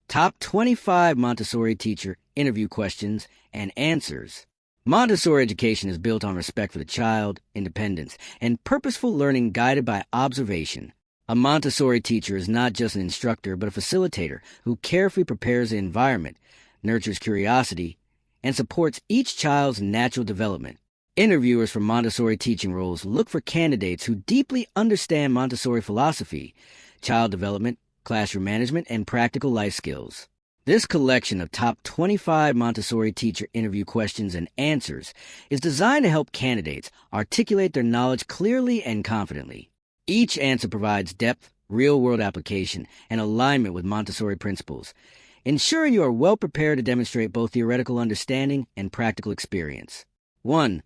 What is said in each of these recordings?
Top 25 Montessori teacher interview questions and answers. Montessori education is built on respect for the child, independence, and purposeful learning guided by observation. A Montessori teacher is not just an instructor, but a facilitator who carefully prepares the environment, nurtures curiosity, and supports each child's natural development. Interviewers for Montessori teaching roles look for candidates who deeply understand Montessori philosophy, child development, classroom management, and practical life skills. This collection of top 25 Montessori teacher interview questions and answers is designed to help candidates articulate their knowledge clearly and confidently. Each answer provides depth, real-world application, and alignment with Montessori principles, ensuring you are well prepared to demonstrate both theoretical understanding and practical experience. 1.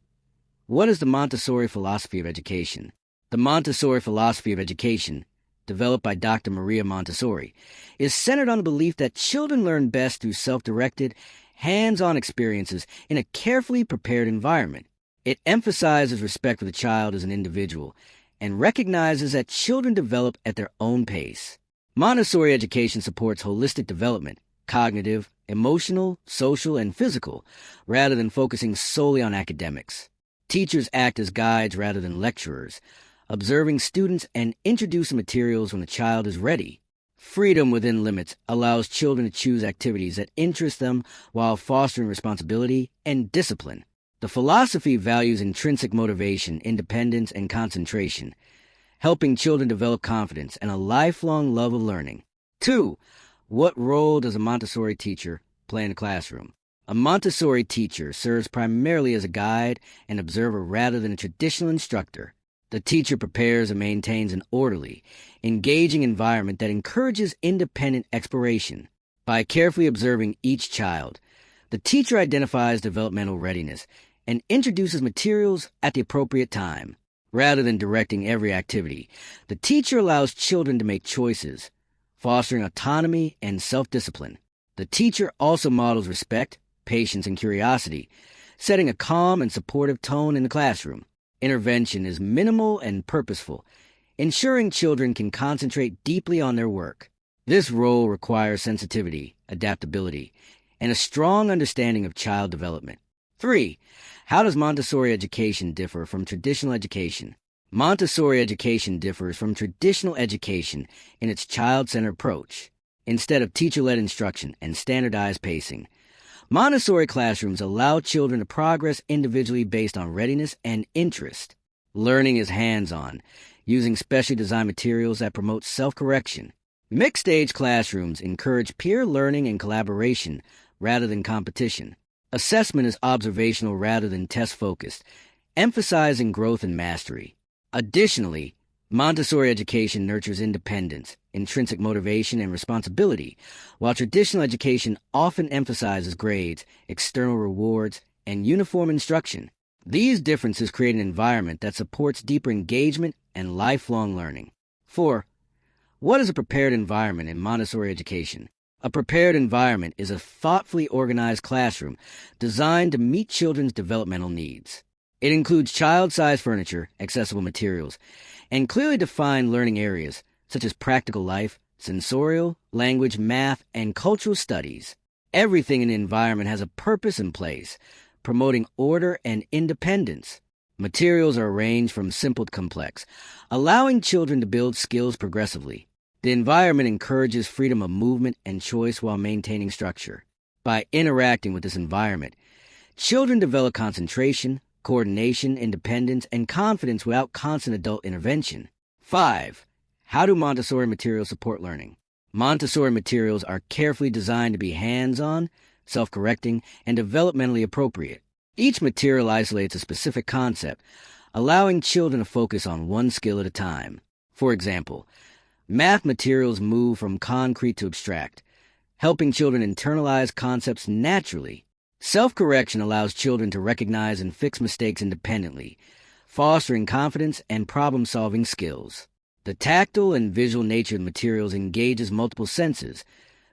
What is the Montessori philosophy of education? The Montessori philosophy of education, developed by Dr. Maria Montessori, is centered on the belief that children learn best through self-directed, hands-on experiences in a carefully prepared environment. It emphasizes respect for the child as an individual and recognizes that children develop at their own pace. Montessori education supports holistic development, cognitive, emotional, social, and physical, rather than focusing solely on academics. Teachers act as guides rather than lecturers, observing students and introducing materials when the child is ready. Freedom within limits allows children to choose activities that interest them while fostering responsibility and discipline. The philosophy values intrinsic motivation, independence, and concentration, helping children develop confidence and a lifelong love of learning. 2. What role does a Montessori teacher play in the classroom? A Montessori teacher serves primarily as a guide and observer rather than a traditional instructor. The teacher prepares and maintains an orderly, engaging environment that encourages independent exploration. By carefully observing each child, the teacher identifies developmental readiness and introduces materials at the appropriate time. Rather than directing every activity, the teacher allows children to make choices, fostering autonomy and self-discipline. The teacher also models respect, patience, and curiosity, setting a calm and supportive tone in the classroom. Intervention is minimal and purposeful, ensuring children can concentrate deeply on their work. This role requires sensitivity, adaptability, and a strong understanding of child development. 3. How does Montessori education differ from traditional education? Montessori education differs from traditional education in its child-centered approach. Instead of teacher-led instruction and standardized pacing, Montessori classrooms allow children to progress individually based on readiness and interest. Learning is hands-on, using specially designed materials that promote self-correction. Mixed-age classrooms encourage peer learning and collaboration rather than competition. Assessment is observational rather than test-focused, emphasizing growth and mastery. Additionally, Montessori education nurtures independence, intrinsic motivation, and responsibility, while traditional education often emphasizes grades, external rewards, and uniform instruction. These differences create an environment that supports deeper engagement and lifelong learning. 4. What is a prepared environment in Montessori education? A prepared environment is a thoughtfully organized classroom designed to meet children's developmental needs. It includes child-sized furniture, accessible materials, and clearly defined learning areas such as practical life, sensorial, language, math, and cultural studies. Everything in the environment has a purpose in place, promoting order and independence. Materials are arranged from simple to complex, allowing children to build skills progressively. The environment encourages freedom of movement and choice while maintaining structure. By interacting with this environment, children develop concentration, coordination, independence, and confidence without constant adult intervention. 5. How do Montessori materials support learning? Montessori materials are carefully designed to be hands-on, self-correcting, and developmentally appropriate. Each material isolates a specific concept, allowing children to focus on one skill at a time. For example, math materials move from concrete to abstract, helping children internalize concepts naturally. Self-correction allows children to recognize and fix mistakes independently, fostering confidence and problem-solving skills. The tactile and visual nature of the materials engages multiple senses,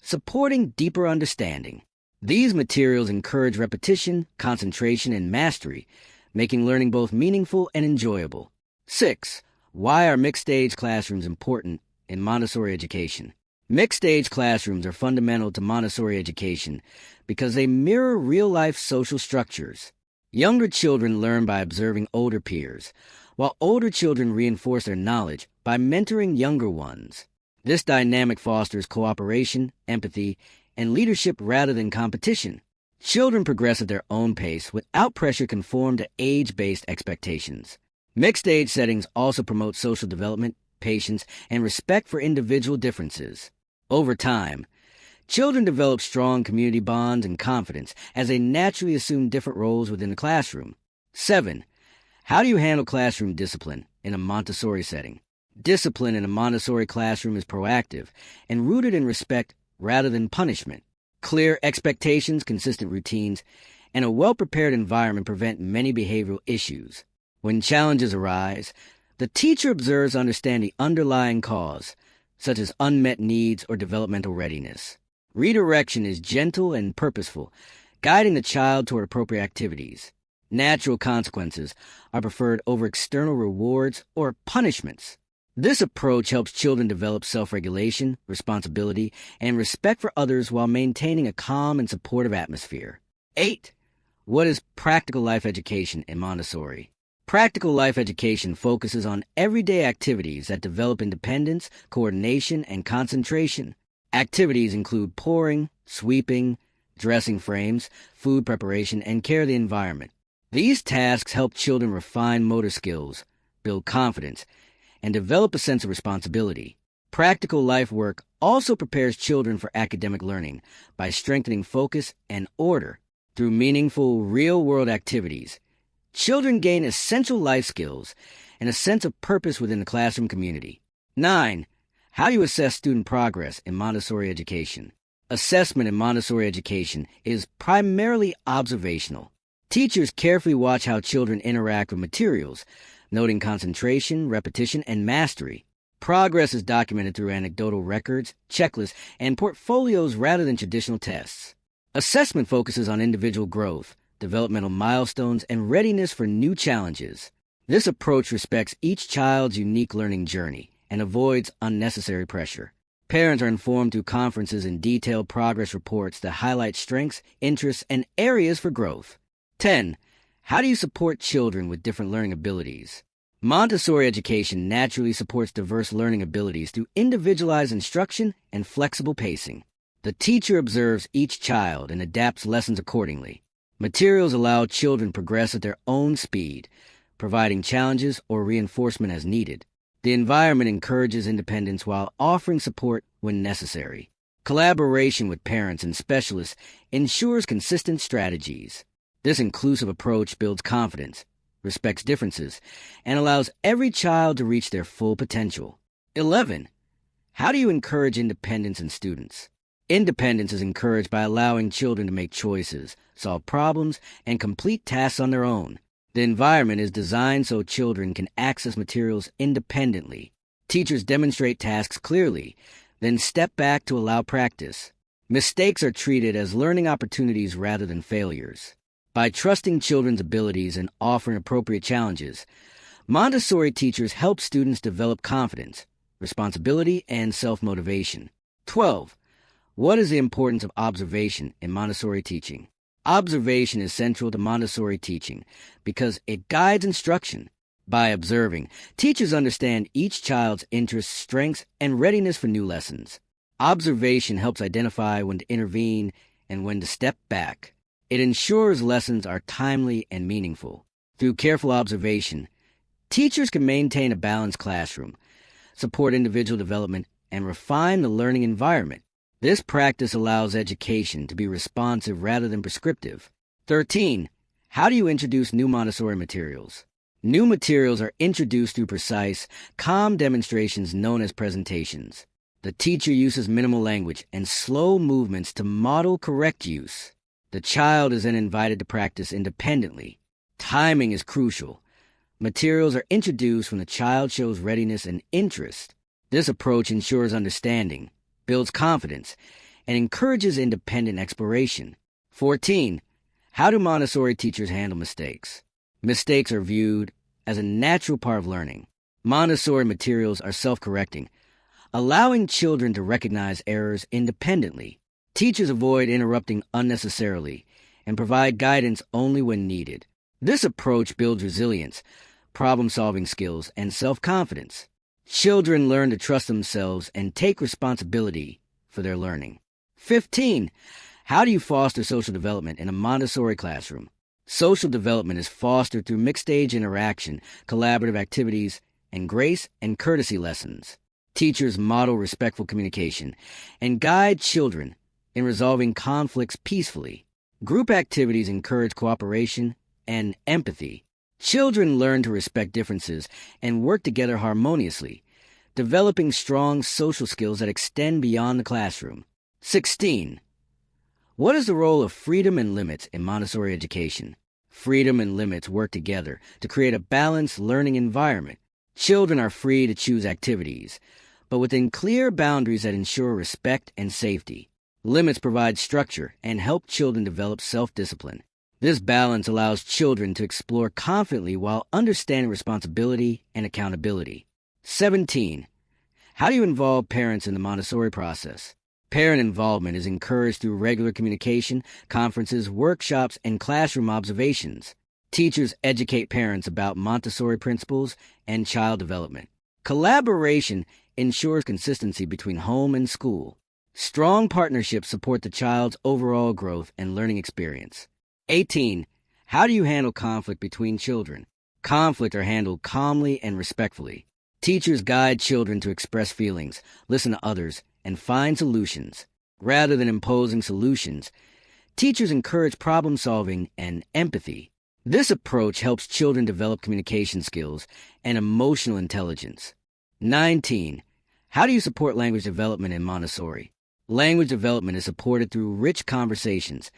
supporting deeper understanding. These materials encourage repetition, concentration, and mastery, making learning both meaningful and enjoyable. 6. Why are mixed-age classrooms important in Montessori education? Mixed-age classrooms are fundamental to Montessori education because they mirror real-life social structures. Younger children learn by observing older peers, while older children reinforce their knowledge by mentoring younger ones. This dynamic fosters cooperation, empathy, and leadership rather than competition. Children progress at their own pace without pressure conform to age-based expectations. Mixed-age settings also promote social development, patience, and respect for individual differences. Over time, children develop strong community bonds and confidence as they naturally assume different roles within the classroom. 7. How do you handle classroom discipline in a Montessori setting? Discipline in a Montessori classroom is proactive and rooted in respect rather than punishment. Clear expectations, consistent routines, and a well-prepared environment prevent many behavioral issues. When challenges arise, the teacher observes to understand the underlying cause, such as unmet needs or developmental readiness. Redirection is gentle and purposeful, guiding the child toward appropriate activities. Natural consequences are preferred over external rewards or punishments. This approach helps children develop self-regulation, responsibility, and respect for others while maintaining a calm and supportive atmosphere. 8. What is practical life education in Montessori? Practical life education focuses on everyday activities that develop independence, coordination, and concentration. Activities include pouring, sweeping, dressing frames, food preparation, and care of the environment. These tasks help children refine motor skills, build confidence, and develop a sense of responsibility. Practical life work also prepares children for academic learning by strengthening focus and order. Through meaningful, real-world activities, children gain essential life skills and a sense of purpose within the classroom community. 9. How do you assess student progress in Montessori education? Assessment in Montessori education is primarily observational. Teachers carefully watch how children interact with materials, noting concentration, repetition, and mastery. Progress is documented through anecdotal records, checklists, and portfolios rather than traditional tests. Assessment focuses on individual growth, developmental milestones, and readiness for new challenges. This approach respects each child's unique learning journey and avoids unnecessary pressure. Parents are informed through conferences and detailed progress reports that highlight strengths, interests, and areas for growth. 10. How do you support children with different learning abilities? Montessori education naturally supports diverse learning abilities through individualized instruction and flexible pacing. The teacher observes each child and adapts lessons accordingly. Materials allow children to progress at their own speed, providing challenges or reinforcement as needed. The environment encourages independence while offering support when necessary. Collaboration with parents and specialists ensures consistent strategies. This inclusive approach builds confidence, respects differences, and allows every child to reach their full potential. 11. How do you encourage independence in students? Independence is encouraged by allowing children to make choices, solve problems, and complete tasks on their own. The environment is designed so children can access materials independently. Teachers demonstrate tasks clearly, then step back to allow practice. Mistakes are treated as learning opportunities rather than failures. By trusting children's abilities and offering appropriate challenges, Montessori teachers help students develop confidence, responsibility, and self-motivation. 12. What is the importance of observation in Montessori teaching? Observation is central to Montessori teaching because it guides instruction. By observing, teachers understand each child's interests, strengths, and readiness for new lessons. Observation helps identify when to intervene and when to step back. It ensures lessons are timely and meaningful. Through careful observation, teachers can maintain a balanced classroom, support individual development, and refine the learning environment. This practice allows education to be responsive rather than prescriptive. 13. How do you introduce new Montessori materials? New materials are introduced through precise, calm demonstrations known as presentations. The teacher uses minimal language and slow movements to model correct use. The child is then invited to practice independently. Timing is crucial. Materials are introduced when the child shows readiness and interest. This approach ensures understanding, builds confidence, and encourages independent exploration. 14. How do Montessori teachers handle mistakes? Mistakes are viewed as a natural part of learning. Montessori materials are self-correcting, allowing children to recognize errors independently. Teachers avoid interrupting unnecessarily and provide guidance only when needed. This approach builds resilience, problem-solving skills, and self-confidence. Children learn to trust themselves and take responsibility for their learning. 15. How do you foster social development in a Montessori classroom? Social development is fostered through mixed-age interaction, collaborative activities, and grace and courtesy lessons. Teachers model respectful communication and guide children in resolving conflicts peacefully. Group activities encourage cooperation and empathy. Children learn to respect differences and work together harmoniously, developing strong social skills that extend beyond the classroom. 16. What is the role of freedom and limits in Montessori education? Freedom and limits work together to create a balanced learning environment. Children are free to choose activities, but within clear boundaries that ensure respect and safety. Limits provide structure and help children develop self-discipline. This balance allows children to explore confidently while understanding responsibility and accountability. 17. How do you involve parents in the Montessori process? Parent involvement is encouraged through regular communication, conferences, workshops, and classroom observations. Teachers educate parents about Montessori principles and child development. Collaboration ensures consistency between home and school. Strong partnerships support the child's overall growth and learning experience. 18. How do you handle conflict between children? Conflict are handled calmly and respectfully. Teachers guide children to express feelings, listen to others, and find solutions. Rather than imposing solutions, teachers encourage problem-solving and empathy. This approach helps children develop communication skills and emotional intelligence. 19. How do you support language development in Montessori? Language development is supported through rich conversations,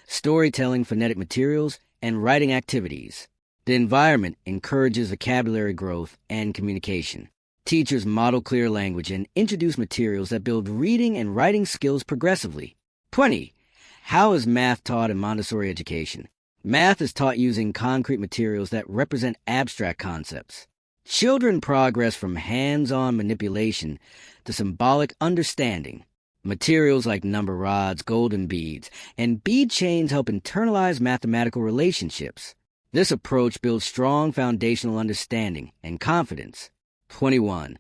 storytelling, phonetic materials, and writing activities. The environment encourages vocabulary growth and communication. Teachers model clear language and introduce materials that build reading and writing skills progressively. 20. How is math taught in Montessori education? Math is taught using concrete materials that represent abstract concepts. Children progress from hands-on manipulation to symbolic understanding. Materials like number rods, golden beads, and bead chains help internalize mathematical relationships. This approach builds strong foundational understanding and confidence. 21.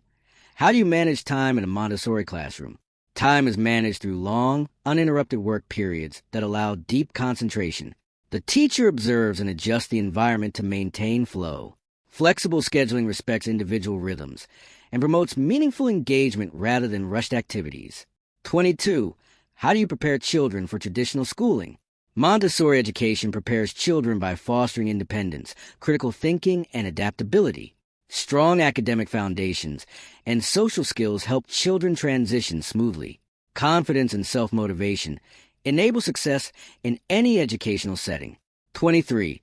How do you manage time in a Montessori classroom? Time is managed through long, uninterrupted work periods that allow deep concentration. The teacher observes and adjusts the environment to maintain flow. Flexible scheduling respects individual rhythms and promotes meaningful engagement rather than rushed activities. 22. How do you prepare children for traditional schooling? Montessori education prepares children by fostering independence, critical thinking, and adaptability. Strong academic foundations and social skills help children transition smoothly. Confidence and self-motivation enable success in any educational setting. 23.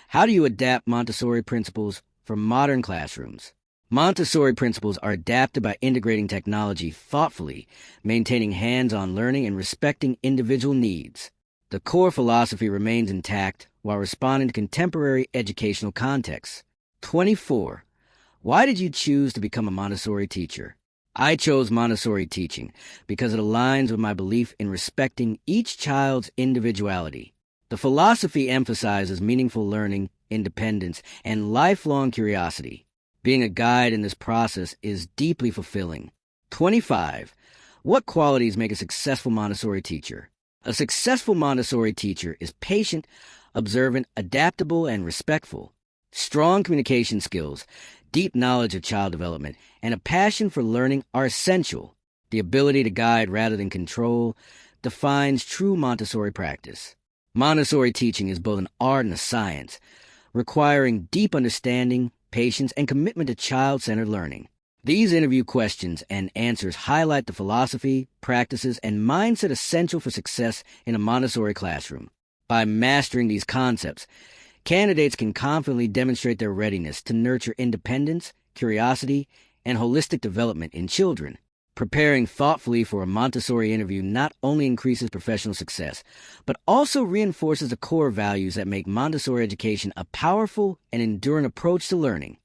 How do you adapt Montessori principles for modern classrooms? Montessori principles are adapted by integrating technology thoughtfully, maintaining hands-on learning, and respecting individual needs. The core philosophy remains intact while responding to contemporary educational contexts. 24. Why did you choose to become a Montessori teacher? I chose Montessori teaching because it aligns with my belief in respecting each child's individuality. The philosophy emphasizes meaningful learning, independence, and lifelong curiosity. Being a guide in this process is deeply fulfilling. 25. What qualities make a successful Montessori teacher? A successful Montessori teacher is patient, observant, adaptable, and respectful. Strong communication skills, deep knowledge of child development, and a passion for learning are essential. The ability to guide rather than control defines true Montessori practice. Montessori teaching is both an art and a science, requiring deep understanding, patience, and commitment to child-centered learning. These interview questions and answers highlight the philosophy, practices, and mindset essential for success in a Montessori classroom. By mastering these concepts, candidates can confidently demonstrate their readiness to nurture independence, curiosity, and holistic development in children. Preparing thoughtfully for a Montessori interview not only increases professional success, but also reinforces the core values that make Montessori education a powerful and enduring approach to learning.